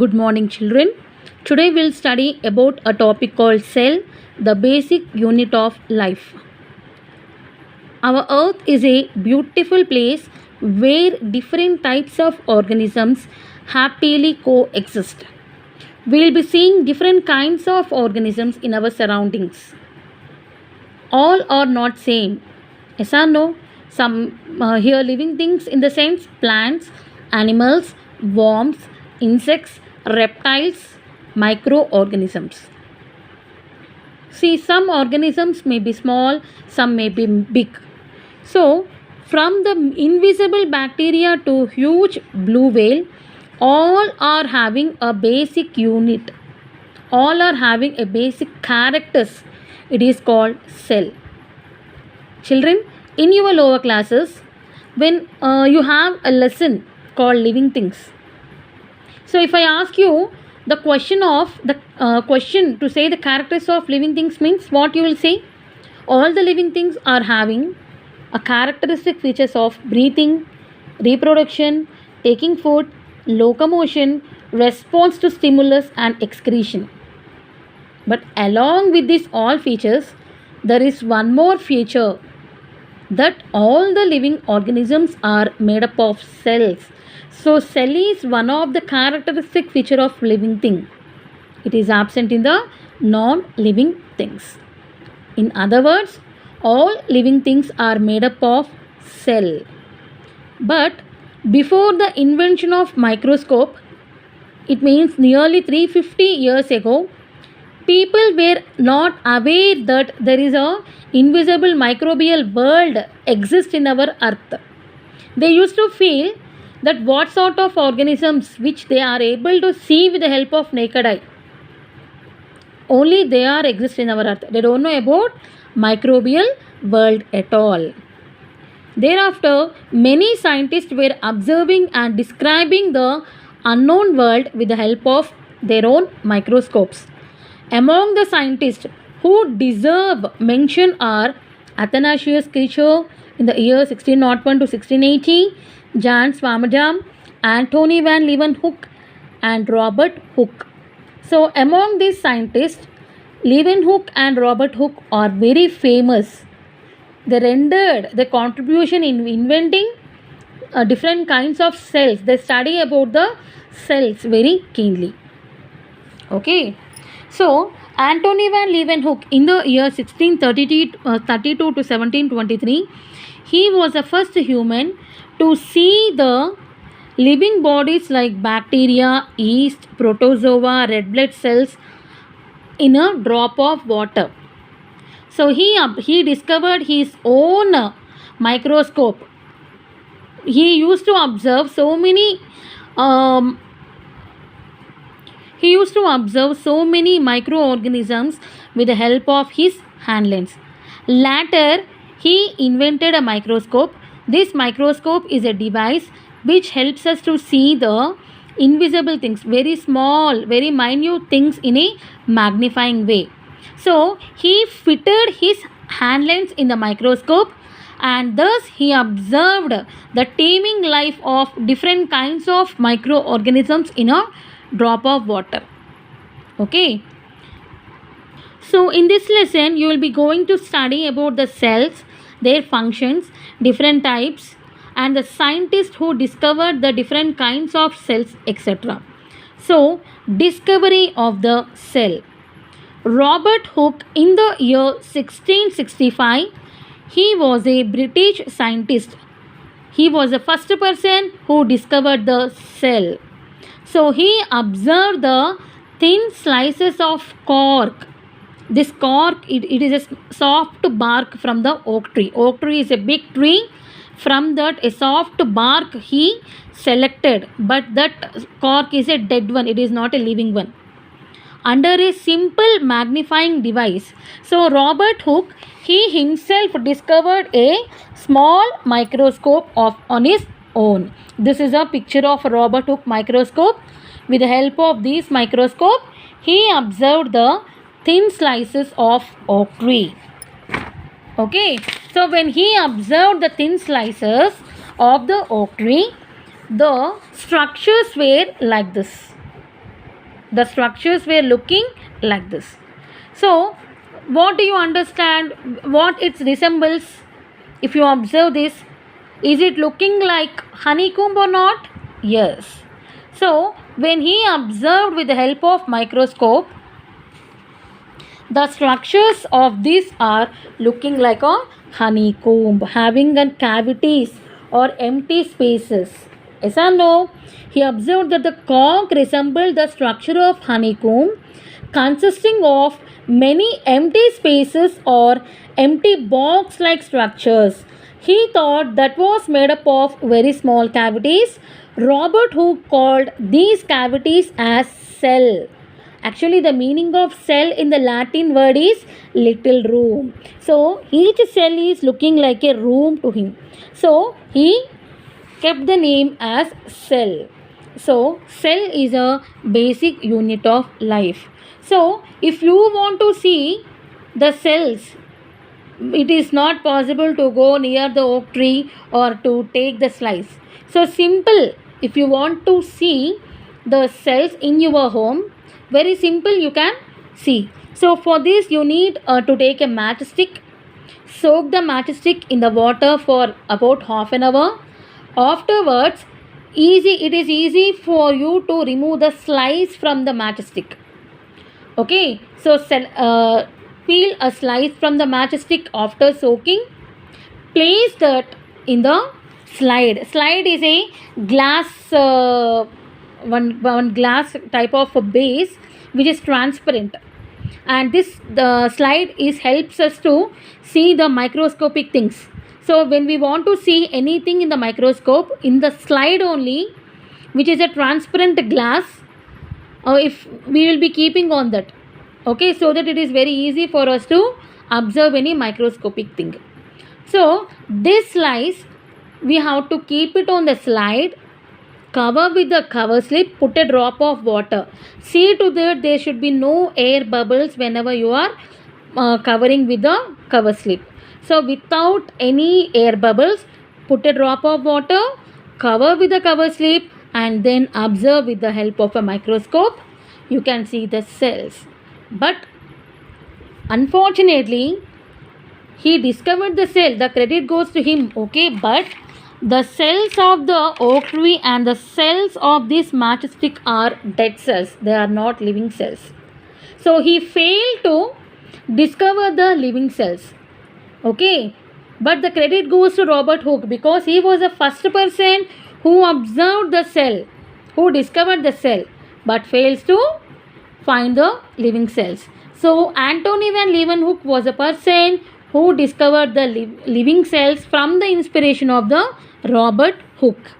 Good morning, children. Today we'll study about a topic called cell, the basic unit of life. Our earth is a beautiful place where different types of organisms happily coexist. We'll be seeing different kinds of organisms in our surroundings. All are not same. Yes or no? Some here living things in the sense plants, animals, worms, insects, reptiles, microorganisms. See, some organisms may be small, some may be big. So, from the invisible bacteria to huge blue whale, all are having a basic unit. All are having a basic characters. It is called cell. Children, in your lower classes, when you have a lesson called living things. So, if I ask you the question to say the characters of living things means what you will say? All the living things are having a characteristic features of breathing, reproduction, taking food, locomotion, response to stimulus and excretion. But along with these all features, there is one more feature that all the living organisms are made up of cells. So cell is one of the characteristic feature of living thing. It is absent in the non-living things. In other words, all living things are made up of cell. But before the invention of microscope, it means nearly 350 years ago, people were not aware that there is a invisible microbial world exists in our earth. They used to feel that what sort of organisms which they are able to see with the help of naked eye, only they are exist in our earth. They don't know about microbial world at all. Thereafter, many scientists were observing and describing the unknown world with the help of their own microscopes. Among the scientists who deserve mention are Athanasius Kircher in the year 1601 to 1680, Jan Swammerdam, Antony van Leeuwenhoek, and Robert Hooke. So, among these scientists, Leeuwenhoek and Robert Hooke are very famous. They rendered the contribution in inventing different kinds of cells. They study about the cells very keenly. Okay. So, Antony van Leeuwenhoek in the year 1632 to 1723, he was the first human to see the living bodies like bacteria, yeast, protozoa, red blood cells in a drop of water. So he discovered his own microscope. He used to observe so many microorganisms with the help of his hand lens. Later, he invented a microscope. This microscope is a device which helps us to see the invisible things, very small, very minute things in a magnifying way. So, he fitted his hand lens in the microscope and thus he observed the teeming life of different kinds of microorganisms in a drop of water. Okay. So, in this lesson, you will be going to study about the cells, their functions, different types, and the scientists who discovered the different kinds of cells, etc. So, discovery of the cell. Robert Hooke in the year 1665, he was a British scientist. He was the first person who discovered the cell. So, he observed the thin slices of cork. This cork, it is a soft bark from the oak tree. Oak tree is a big tree. From that, a soft bark he selected, but that cork is a dead one. It is not a living one. Under a simple magnifying device. So, Robert Hooke, he himself discovered a small microscope on his own. This is a picture of Robert Hooke microscope. With the help of this microscope, he observed the thin slices of oak tree. Okay, so when he observed the thin slices of the oak tree, the structures were like this. The structures were looking like this. So, what do you understand? What it resembles? If you observe this, is it looking like honeycomb or not? Yes. So, when he observed with the help of microscope, the structures of this are looking like a honeycomb, having a cavities or empty spaces. Yes or no? He observed that the conch resembled the structure of honeycomb, consisting of many empty spaces or empty box like structures. He thought that was made up of very small cavities. Robert Hooke called these cavities as cell. Actually, the meaning of cell in the Latin word is little room. So, each cell is looking like a room to him. So, he kept the name as cell. So, cell is a basic unit of life. So, if you want to see the cells, it is not possible to go near the oak tree or to take the slice. So, simple, if you want to see the cells in your home, very simple, you can see. So, for this, you need to take a matchstick, soak the matchstick in the water for about half an hour. Afterwards, it is easy for you to remove the slice from the matchstick. Okay, so peel a slice from the matchstick after soaking. Place that in the slide. Slide is a glass, one glass type of a base which is transparent, and this the slide is helps us to see the microscopic things. So when we want to see anything in the microscope, in the slide only, which is a transparent glass, if we will be keeping on that, okay, so that it is very easy for us to observe any microscopic thing. So this slice, we have to keep it on the slide, cover with the cover slip, put a drop of water. See to that there should be no air bubbles whenever you are covering with the cover slip. So without any air bubbles, put a drop of water, cover with the cover slip, and then observe with the help of a microscope. You can see the cells. But unfortunately, he discovered the cell. The credit goes to him. Okay, but the cells of the oak tree and the cells of this matchstick are dead cells. They are not living cells. So he failed to discover the living cells. Okay, but the credit goes to Robert Hooke because he was the first person who observed the cell, who discovered the cell, but fails to find the living cells. So Antony van Leeuwenhoek was a person who discovered the living cells from the inspiration of the Robert Hooke.